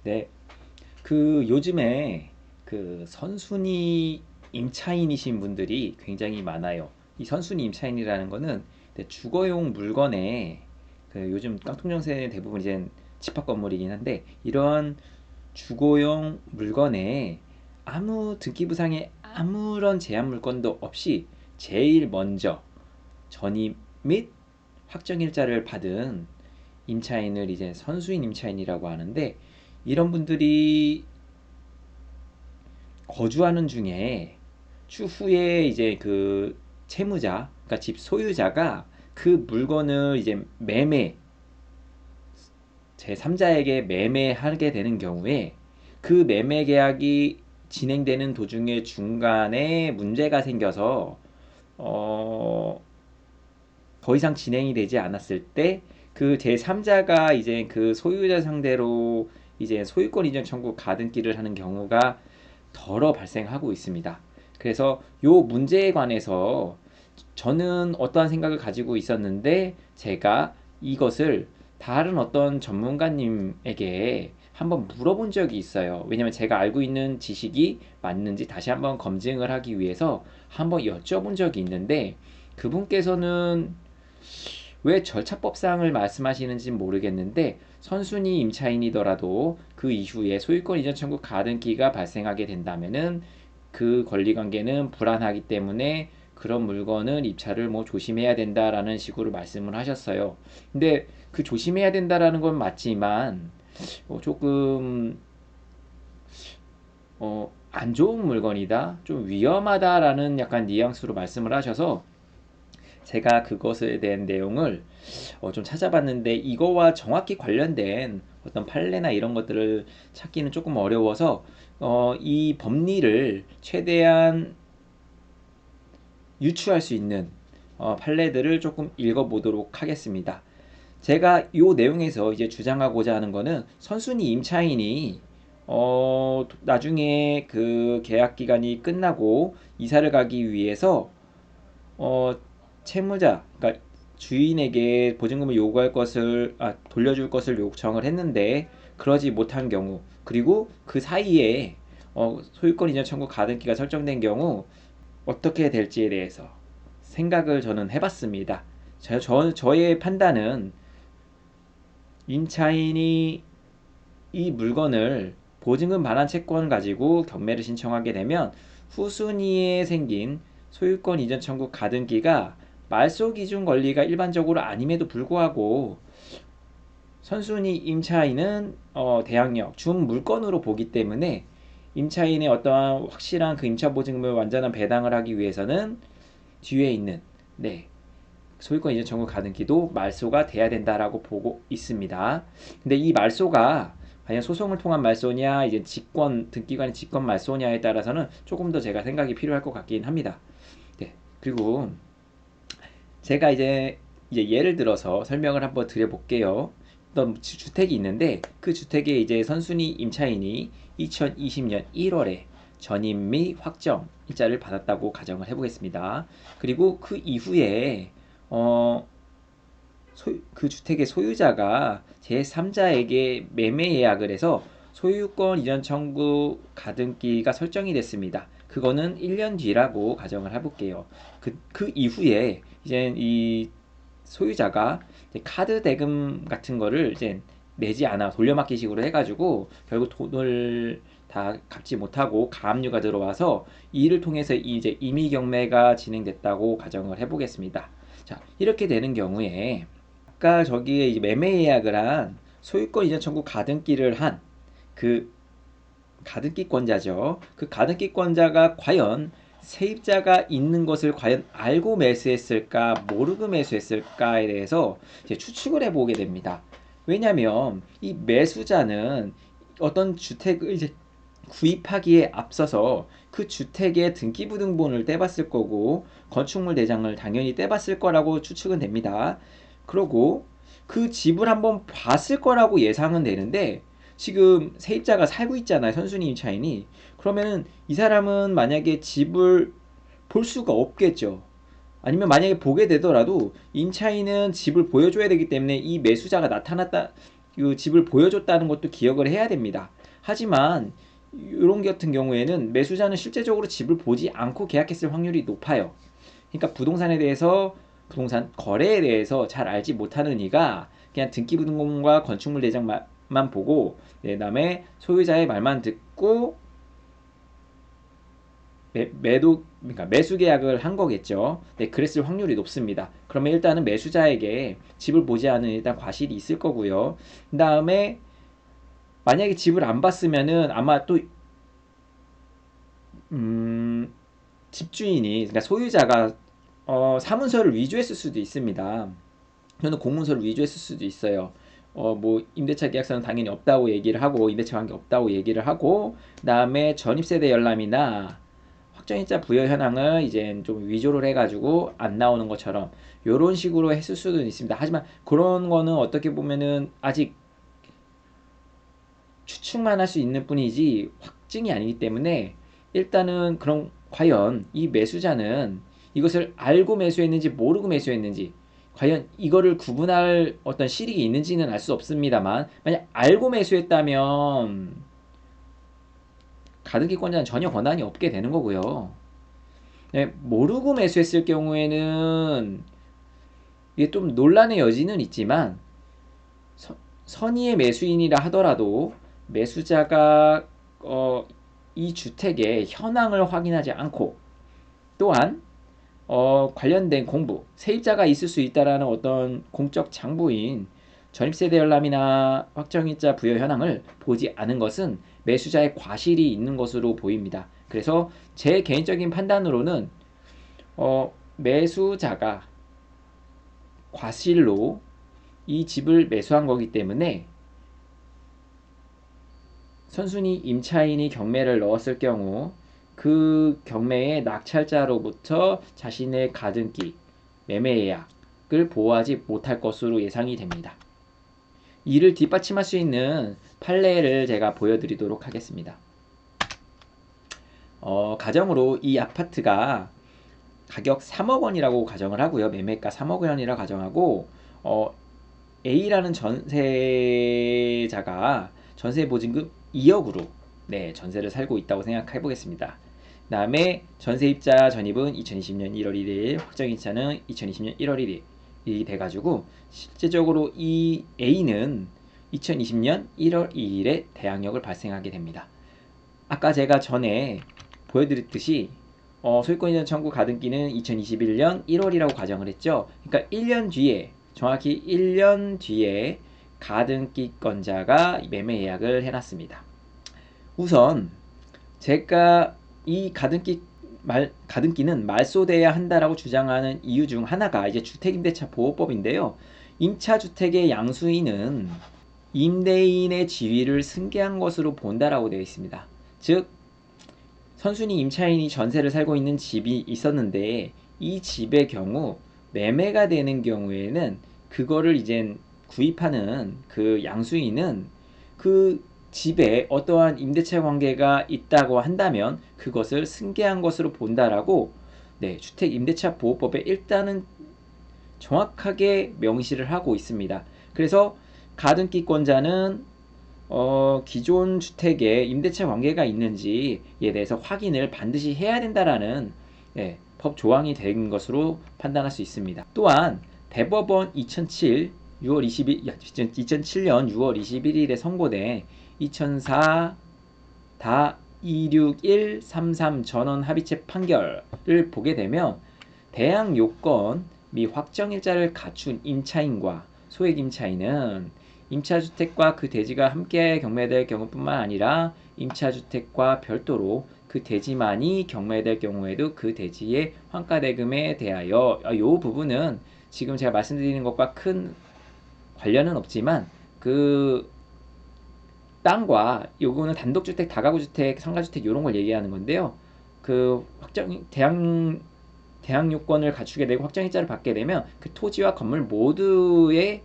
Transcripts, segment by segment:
네, 그 요즘에 그 선순위 임차인이신 분들이 굉장히 많아요. 이 선순위 임차인이라는 거는 네, 주거용 물건에 그 요즘 깡통정세는 대부분 이제 집합 건물이긴 한데 이런 주거용 물건에 아무 등기부상에 아무런 제한 물건도 없이 제일 먼저 전입 및 확정일자를 받은 임차인을 이제 선수인 임차인이라고 하는데 이런 분들이 거주하는 중에 추후에 이제 그 채무자, 그러니까 집 소유자가 그 물건을 이제 제3자에게 매매하게 되는 경우에 그 매매 계약이 진행되는 도중에 중간에 문제가 생겨서 어, 더 이상 진행이 되지 않았을 때 그 제3자가 이제 그 소유자 상대로 이제 소유권 이전 청구 가등기를 하는 경우가 덜어 발생하고 있습니다. 그래서 요 문제에 관해서 저는 어떠한 생각을 가지고 있었는데 제가 이것을 다른 어떤 전문가님에게 한번 물어본 적이 있어요. 왜냐면 제가 알고 있는 지식이 맞는지 다시 한번 검증을 하기 위해서 한번 여쭤본 적이 있는데 그분께서는 왜 절차법상을 말씀하시는지 모르겠는데 선순위 임차인이더라도 그 이후에 소유권 이전 청구 가등기가 발생하게 된다면은 그 권리관계는 불안하기 때문에 그런 물건은 입찰을 뭐 조심해야 된다라는 식으로 말씀을 하셨어요. 근데 그 조심해야 된다라는 건 맞지만 조금 안 좋은 물건이다, 좀 위험하다라는 약간 뉘앙스로 말씀을 하셔서 제가 그것에 대한 내용을 좀 찾아봤는데 이거와 정확히 관련된 어떤 판례나 이런 것들을 찾기는 조금 어려워서 이 법리를 최대한 유추할 수 있는 판례들을 조금 읽어보도록 하겠습니다. 제가 이 내용에서 이제 주장하고자 하는 거는 선순위 임차인이 나중에 그 계약 기간이 끝나고 이사를 가기 위해서 어, 채무자, 그러니까 주인에게 보증금을 요구할 것을, 돌려줄 것을 요청을 했는데 그러지 못한 경우, 그리고 그 사이에 소유권 이전 청구 가등기가 설정된 경우 어떻게 될지에 대해서 생각을 저는 해봤습니다. 저의 판단은 임차인이 이 물건을 보증금 반환 채권 가지고 경매를 신청하게 되면 후순위에 생긴 소유권 이전 청구 가등기가 말소 기준 권리가 일반적으로 아님에도 불구하고 선순위 임차인은 대항력 준 물건으로 보기 때문에 임차인의 어떠한 확실한 그 임차 보증금을 완전한 배당을 하기 위해서는 뒤에 있는 네, 소유권 이전 청구 가등기도 말소가 돼야 된다라고 보고 있습니다. 근데 이 말소가 과연 소송을 통한 말소냐, 이제 직권 등기관의 직권 말소냐에 따라서는 조금 더 제가 생각이 필요할 것 같긴 합니다. 네, 그리고 제가 이제 예를 들어서 설명을 한번 드려볼게요. 어떤 주택이 있는데 그 주택에 이제 선순위 임차인이 2020년 1월에 전입 및 확정 일자를 받았다고 가정을 해보겠습니다. 그리고 그 이후에 어, 그 주택의 소유자가 제3자에게 매매 예약을 해서 소유권 이전 청구 가등기가 설정이 됐습니다. 그거는 1년 뒤라고 가정을 해볼게요. 그 이후에 이제 이 소유자가 이제 카드 대금 같은 거를 이제 내지 않아 돌려막기식으로 해가지고 결국 돈을 다 갚지 못하고 가압류가 들어와서 이를 통해서 이제 임의 경매가 진행됐다고 가정을 해보겠습니다. 자, 이렇게 되는 경우에 아까 저기에 이제 매매 예약을 한 소유권 이전 청구 가등기를 한 그 가등기권자죠. 그 가등기권자가 과연 세입자가 있는 것을 과연 알고 매수했을까, 모르고 매수했을까에 대해서 이제 추측을 해보게 됩니다. 왜냐하면 이 매수자는 어떤 주택을 이제 구입하기에 앞서서 그 주택의 등기부등본을 떼봤을 거고 건축물 대장을 당연히 떼봤을 거라고 추측은 됩니다. 그러고 그 집을 한번 봤을 거라고 예상은 되는데 지금 세입자가 살고 있잖아요. 선순위 임차인이. 그러면은 이 사람은 만약에 집을 볼 수가 없겠죠. 아니면 만약에 보게 되더라도 임차인은 집을 보여줘야 되기 때문에 이 매수자가 나타났다, 이 집을 보여줬다는 것도 기억을 해야 됩니다. 하지만 이런 같은 경우에는 매수자는 실제적으로 집을 보지 않고 계약했을 확률이 높아요. 그러니까 부동산에 대해서, 부동산 거래에 대해서 잘 알지 못하는 이가 그냥 등기부등본과 건축물 대장만 보고, 그다음에 소유자의 말만 듣고 그러니까 매수 계약을 한 거겠죠. 네, 그랬을 확률이 높습니다. 그러면 일단은 매수자에게 집을 보지 않은 일단 과실이 있을 거고요. 그 다음에 만약에 집을 안 봤으면은 아마 또 집주인이, 그러니까 소유자가 사문서를 위조했을 수도 있습니다. 저는 공문서를 위조했을 수도 있어요. 뭐 임대차 계약서는 당연히 없다고 얘기를 하고, 임대차 관계 없다고 얘기를 하고, 그다음에 전입세대 열람이나 확정일자 부여 현황을 이제 좀 위조를 해가지고 안 나오는 것처럼 이런 식으로 했을 수도 있습니다. 하지만 그런 거는 어떻게 보면은 아직 추측만 할 수 있는 뿐이지 확증이 아니기 때문에, 일단은 그럼 과연 이 매수자는 이것을 알고 매수했는지 모르고 매수했는지, 과연 이거를 구분할 어떤 실익이 있는지는 알 수 없습니다만, 만약 알고 매수했다면 가등기권자는 전혀 권한이 없게 되는 거고요. 네, 모르고 매수했을 경우에는 이게 좀 논란의 여지는 있지만, 선의의 매수인이라 하더라도 매수자가 이 주택의 현황을 확인하지 않고, 또한 관련된 공부, 세입자가 있을 수 있다라는 어떤 공적 장부인 전입세대 열람이나 확정일자 부여 현황을 보지 않은 것은 매수자의 과실이 있는 것으로 보입니다. 그래서 제 개인적인 판단으로는 매수자가 과실로 이 집을 매수한 거기 때문에, 선순위 임차인이 경매를 넣었을 경우 그 경매의 낙찰자로부터 자신의 가등기, 매매 예약을 보호하지 못할 것으로 예상이 됩니다. 이를 뒷받침할 수 있는 판례를 제가 보여드리도록 하겠습니다. 가정으로 이 아파트가 가격 3억 원이라고 가정을 하고요. 매매가 3억 원이라 가정하고, A라는 전세자가 전세 보증금 2억으로 전세를 살고 있다고 생각해 보겠습니다. 그 다음에 전세입자 전입은 2020년 1월 1일, 확정입자는 2020년 1월 1일이 돼가지고, 실제적으로 이 A는 2020년 1월 2일에 대항력을 발생하게 됩니다. 아까 제가 전에 보여드렸듯이 소유권 이전 청구 가등기는 2021년 1월이라고 가정을 했죠. 그러니까 1년 뒤에, 정확히 1년 뒤에 가등기권자가 매매 예약을 해놨습니다. 우선 제가 이 가등기는 말소돼야 한다라고 주장하는 이유 중 하나가 이제 주택임대차 보호법인데요. 임차주택의 양수인은 임대인의 지위를 승계한 것으로 본다라고 되어 있습니다. 즉, 선순위 임차인이 전세를 살고 있는 집이 있었는데, 이 집의 경우 매매가 되는 경우에는 그거를 이제 구입하는 그 양수인은 그 집에 어떠한 임대차 관계가 있다고 한다면 그것을 승계한 것으로 본다라고 주택임대차 보호법에 일단은 정확하게 명시를 하고 있습니다. 그래서 가등기권자는 기존 주택에 임대차 관계가 있는지에 대해서 확인을 반드시 해야 된다라는 법 조항이 된 것으로 판단할 수 있습니다. 또한 대법원 2007년 6월 21일에 선고된 2004-26133 전원 합의체 판결을 보게 되면, 대항 요건 및 확정일자를 갖춘 임차인과 소액 임차인은 임차주택과 그 대지가 함께 경매될 경우뿐만 아니라 임차주택과 별도로 그 대지만이 경매될 경우에도 그 대지의 환가대금에 대하여, 이 부분은 지금 제가 말씀드리는 것과 큰 관련은 없지만, 그 땅과 요거는 단독주택, 다가구주택, 상가주택 이런 걸 얘기하는 건데요. 그 대항 요건을 갖추게 되고 확정일자를 받게 되면 그 토지와 건물 모든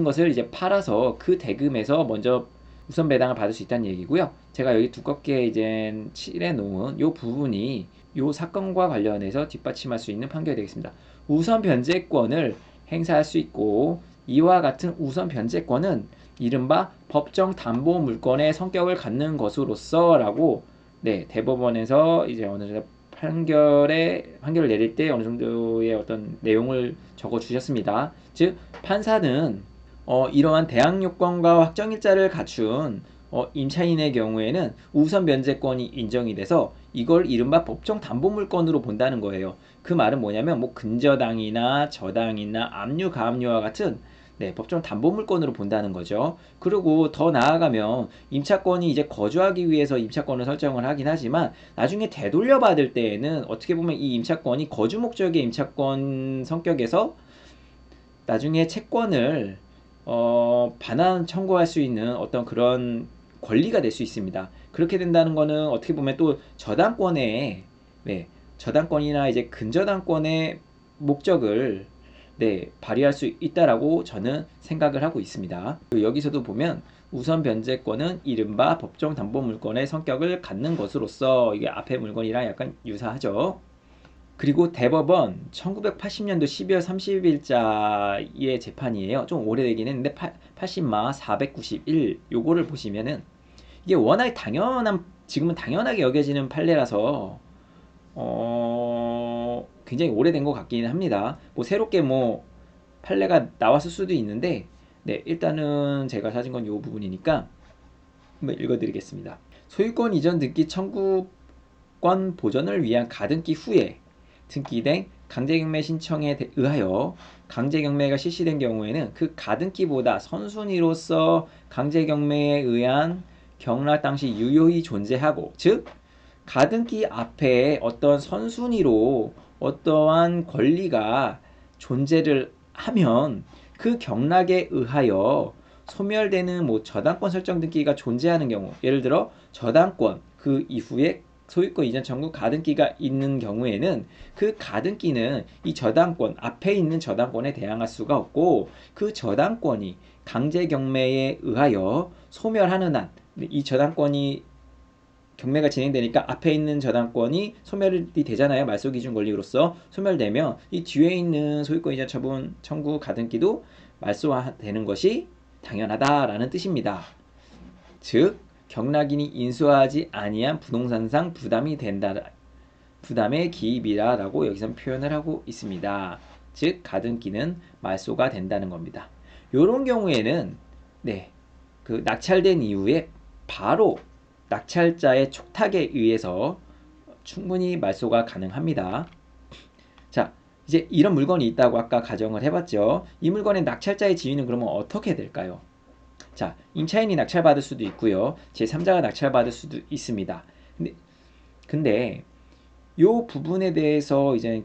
것을 이제 팔아서 그 대금에서 먼저 우선 배당을 받을 수 있다는 얘기고요. 제가 여기 두껍게 이제 칠해 놓은 요 부분이 요 사건과 관련해서 뒷받침할 수 있는 판결이 되겠습니다. 우선 변제권을 행사할 수 있고, 이와 같은 우선 변제권은 이른바 법정 담보 물건의 성격을 갖는 것으로서라고 네, 대법원에서 이제 어느 정도 판결을 내릴 때 어느 정도의 어떤 내용을 적어 주셨습니다. 즉 판사는 이러한 대항 요건과 확정일자를 갖춘 임차인의 경우에는 우선 변제권이 인정이 돼서 이걸 이른바 법정 담보 물건으로 본다는 거예요. 그 말은 뭐냐면 뭐 근저당이나 저당이나 압류 가압류와 같은 네, 법정 담보 물건으로 본다는 거죠. 그리고 더 나아가면 임차권이 이제 거주하기 위해서 임차권을 설정을 하긴 하지만 나중에 되돌려 받을 때에는 어떻게 보면 이 임차권이 거주 목적의 임차권 성격에서 나중에 채권을 반환 청구할 수 있는 어떤 그런 권리가 될 수 있습니다. 그렇게 된다는 거는 어떻게 보면 또 저당권의 네, 저당권이나 이제 근저당권의 목적을 네, 발휘할 수 있다라고 저는 생각을 하고 있습니다. 여기서도 보면 우선 변제권은 이른바 법정 담보 물건의 성격을 갖는 것으로서 이게 앞에 물건이랑 약간 유사하죠. 그리고 대법원 1980년도 12월 30일자의 재판이에요. 좀 오래되긴 했는데 80마 491 요거를 보시면은 이게 워낙 당연한 지금은 당연하게 여겨지는 판례라서 굉장히 오래된 것 같기는 합니다. 뭐 새롭게 뭐 판례가 나왔을 수도 있는데 네, 일단은 제가 찾은 건 이 부분이니까 한번 읽어드리겠습니다. 소유권 이전 등기 청구권 보전을 위한 가등기 후에 등기된 강제경매 신청에 의하여 강제경매가 실시된 경우에는 그 가등기보다 선순위로서 강제경매에 의한 경락 당시 유효히 존재하고, 즉 가등기 앞에 어떤 선순위로 어떠한 권리가 존재를 하면 그 경락에 의하여 소멸되는 뭐 저당권 설정 등기가 존재하는 경우, 예를 들어 저당권 그 이후에 소유권 이전 청구 가등기가 있는 경우에는 그 가등기는 이 저당권 앞에 있는 저당권에 대항할 수가 없고, 그 저당권이 강제 경매에 의하여 소멸하는 한 이 저당권이 경매가 진행되니까 앞에 있는 저당권이 소멸이 되잖아요. 말소기준 권리로서 소멸되면 이 뒤에 있는 소유권 이전 처분 청구 가등기도 말소되는 것이 당연하다라는 뜻입니다. 즉 경락인이 인수하지 아니한 부동산상 부담이 된다. 부담의 기입이라고 여기서 표현을 하고 있습니다. 즉 가등기는 말소가 된다는 겁니다. 이런 경우에는 네, 그 낙찰된 이후에 바로 낙찰자의 촉탁에 의해서 충분히 말소가 가능합니다. 자, 이제 이런 물건이 있다고 아까 가정을 해봤죠. 이 물건의 낙찰자의 지위는 그러면 어떻게 될까요? 자, 임차인이 낙찰받을 수도 있고요. 제3자가 낙찰받을 수도 있습니다. 근데 요 부분에 대해서 이제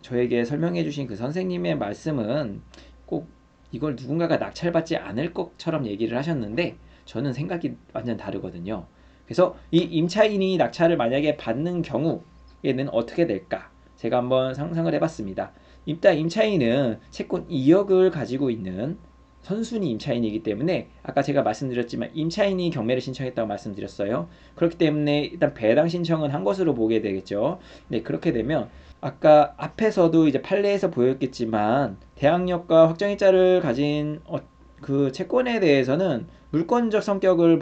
저에게 설명해 주신 그 선생님의 말씀은 꼭 이걸 누군가가 낙찰받지 않을 것처럼 얘기를 하셨는데 저는 생각이 완전 다르거든요. 그래서 이 임차인이 낙찰을 만약에 받는 경우에는 어떻게 될까? 제가 한번 상상을 해봤습니다. 일단 임차인은 채권 2억을 가지고 있는 선순위 임차인이기 때문에 아까 제가 말씀드렸지만 임차인이 경매를 신청했다고 말씀드렸어요. 그렇기 때문에 일단 배당 신청은 한 것으로 보게 되겠죠. 네, 그렇게 되면 아까 앞에서도 이제 판례에서 보였겠지만 대항력과 확정일자를 가진 그 채권에 대해서는 물권적 성격을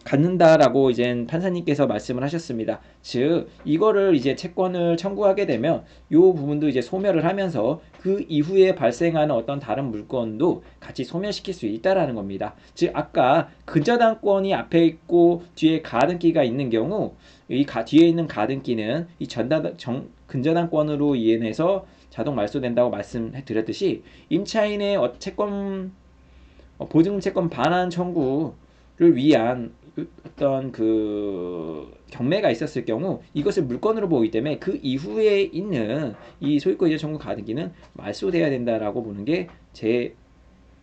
갖는다라고 이제 판사님께서 말씀을 하셨습니다. 즉 이거를 이제 채권을 청구하게 되면 이 부분도 이제 소멸을 하면서 그 이후에 발생하는 어떤 다른 물건도 같이 소멸시킬 수 있다라는 겁니다. 즉 아까 근저당권이 앞에 있고 뒤에 가등기가 있는 경우 이 뒤에 있는 가등기는 이 근저당권으로 인해서 자동 말소된다고 말씀해 드렸듯이 임차인의 채권 보증 채권 반환 청구를 위한 어떤 그 경매가 있었을 경우 이것을 물건으로 보기 때문에 그 이후에 있는 이 소유권 이전 청구 가등기는 말소돼야 된다라고 보는 게 제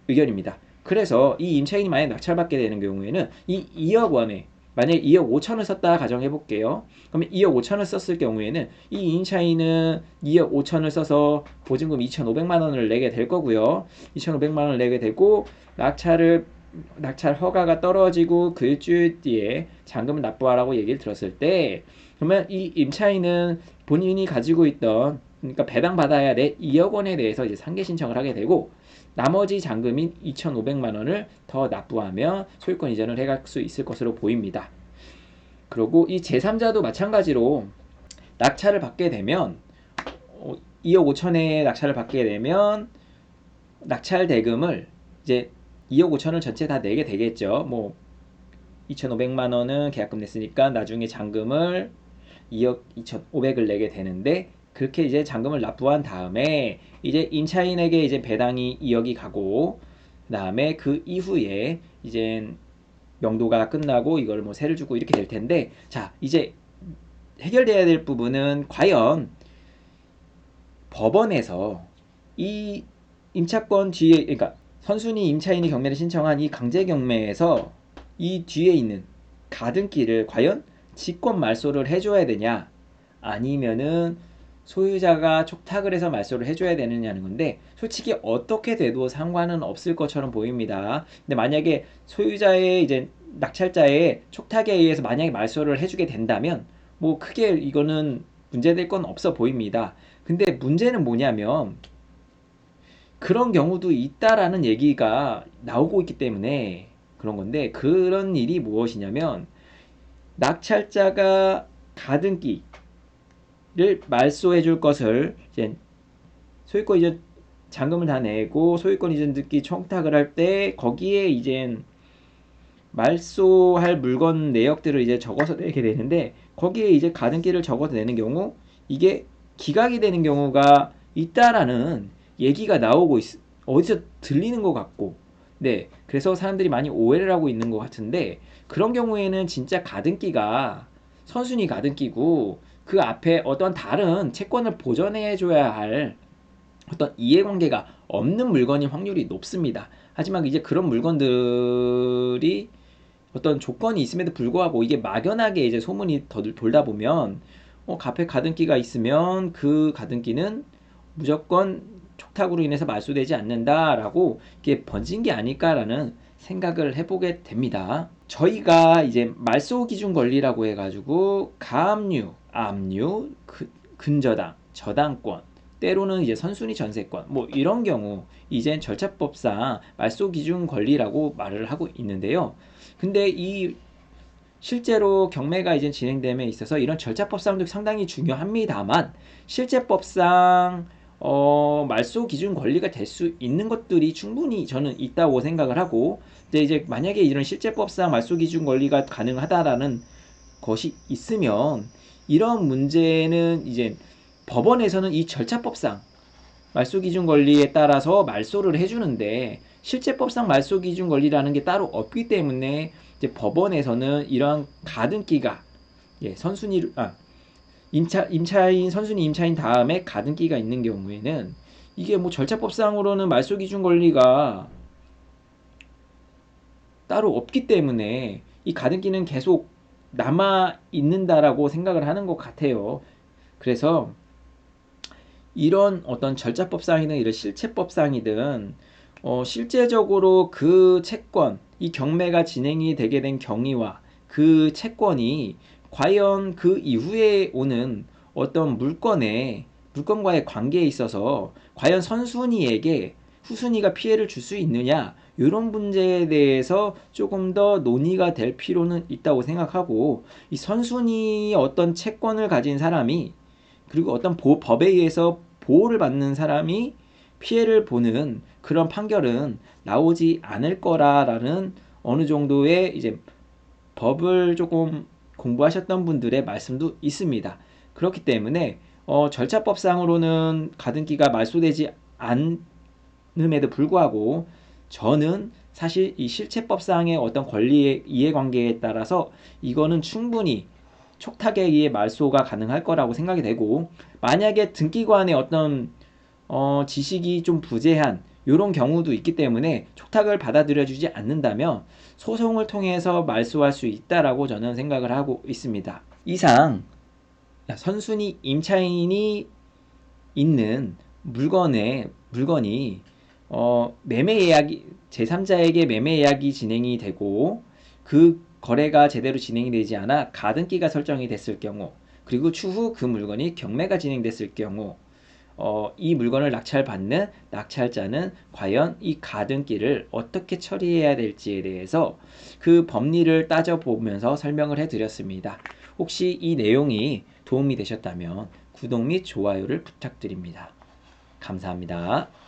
의견입니다. 그래서 이 임차인이 만약 낙찰받게 되는 경우에는 이 2억 원에 만약에 2억 5천을 썼다 가정해 볼게요. 그러면 2억 5천을 썼을 경우에는 이 임차인은 2억 5천을 써서 보증금 2,500만 원을 내게 될 거고요. 2,500만 원을 내게 되고 낙찰 허가가 떨어지고 그 일주일 뒤에 잔금을 납부하라고 얘기를 들었을 때 그러면 이 임차인은 본인이 가지고 있던 그러니까 배당받아야 될 2억 원에 대해서 이제 상계 신청을 하게 되고 나머지 잔금인 2,500만 원을 더 납부하면 소유권 이전을 해갈 수 있을 것으로 보입니다. 그리고 이 제3자도 마찬가지로 낙찰을 받게 되면 2억 5천에 낙찰을 받게 되면 낙찰 대금을 이제 2억 5천을 전체 다 내게 되겠죠. 뭐 2,500만 원은 계약금 냈으니까 나중에 잔금을 2억 2,500을 내게 되는데 그렇게 이제 잔금을 납부한 다음에 이제 임차인에게 이제 배당이 2억이 가고 그다음에 그 이후에 이제 명도가 끝나고 이걸 뭐 세를 주고 이렇게 될 텐데 자 이제 해결돼야 될 부분은 과연 법원에서 이 임차권 뒤에 그러니까 선순위 임차인이 경매를 신청한 이 강제 경매에서 이 뒤에 있는 가등기를 과연 직권 말소를 해줘야 되냐 아니면은 소유자가 촉탁을 해서 말소를 해줘야 되느냐는 건데 솔직히 어떻게 돼도 상관은 없을 것처럼 보입니다. 근데 만약에 소유자의 이제 낙찰자의 촉탁에 의해서 만약에 말소를 해주게 된다면 뭐 크게 이거는 문제될 건 없어 보입니다. 근데 문제는 뭐냐면 그런 경우도 있다라는 얘기가 나오고 있기 때문에 그런 건데 그런 일이 무엇이냐면 낙찰자가 가등기를 말소해 줄 것을 이제 소유권 이전 잔금을 다 내고 소유권 이전 듣기 청탁을 할 때 거기에 이제 말소할 물건 내역들을 이제 적어서 내게 되는데 거기에 이제 가등기를 적어서 내는 경우 이게 기각이 되는 경우가 있다라는 얘기가 나오고 어디서 들리는 것 같고 네 그래서 사람들이 많이 오해를 하고 있는 것 같은데 그런 경우에는 진짜 가등기가 선순위 가등기고 그 앞에 어떤 다른 채권을 보전해 줘야 할 어떤 이해관계가 없는 물건일 확률이 높습니다. 하지만 이제 그런 물건들이 어떤 조건이 있음에도 불구하고 이게 막연하게 이제 소문이 돌다 보면 앞에 가등기가 있으면 그 가등기는 무조건 촉탁으로 인해서 말소되지 않는다라고 이게 번진 게 아닐까라는 생각을 해보게 됩니다. 저희가 이제 말소 기준 권리라고 해가지고 가압류, 압류, 근저당, 저당권, 때로는 이제 선순위 전세권 뭐 이런 경우 이젠 절차법상 말소 기준 권리라고 말을 하고 있는데요. 근데 이 실제로 경매가 이제 진행됨에 있어서 이런 절차법상도 상당히 중요합니다만 실제법상 말소 기준 권리가 될 수 있는 것들이 충분히 저는 있다고 생각을 하고 근데 이제 만약에 이런 실제법상 말소 기준 권리가 가능하다라는 것이 있으면 이런 문제는 이제 법원에서는 이 절차법상 말소 기준 권리에 따라서 말소를 해주는데 실제법상 말소 기준 권리라는 게 따로 없기 때문에 이제 법원에서는 이러한 가등기가 선순위 임차인 선순위 임차인 다음에 가등기가 있는 경우에는 이게 뭐 절차법상으로는 말소 기준 권리가 따로 없기 때문에 이 가등기는 계속 남아 있는다라고 생각을 하는 것 같아요. 그래서 이런 어떤 절차법상이든 이런 실체법상이든 실제적으로 그 채권, 이 경매가 진행이 되게 된 경위와 그 채권이 과연 그 이후에 오는 어떤 물건과의 관계에 있어서 과연 선순위에게 후순위가 피해를 줄 수 있느냐 이런 문제에 대해서 조금 더 논의가 될 필요는 있다고 생각하고 이 선순위의 어떤 채권을 가진 사람이 그리고 어떤 법에 의해서 보호를 받는 사람이 피해를 보는 그런 판결은 나오지 않을 거라라는 어느 정도의 이제 법을 조금 공부하셨던 분들의 말씀도 있습니다. 그렇기 때문에 절차법상으로는 가등기가 말소되지 않음에도 불구하고 저는 사실 이 실체법상의 어떤 권리의 이해관계에 따라서 이거는 충분히 촉탁에 의해 말소가 가능할 거라고 생각이 되고 만약에 등기관의 어떤 지식이 좀 부재한 이런 경우도 있기 때문에 촉탁을 받아들여주지 않는다면 소송을 통해서 말소할 수 있다라고 저는 생각을 하고 있습니다. 이상 선순위 임차인이 있는 물건이 매매 예약이 제3자에게 매매 예약이 진행이 되고 그 거래가 제대로 진행이 되지 않아 가등기가 설정이 됐을 경우 그리고 추후 그 물건이 경매가 진행됐을 경우 이 물건을 낙찰받는 낙찰자는 과연 이 가등기를 어떻게 처리해야 될지에 대해서 그 법리를 따져보면서 설명을 해드렸습니다. 혹시 이 내용이 도움이 되셨다면 구독 및 좋아요를 부탁드립니다. 감사합니다.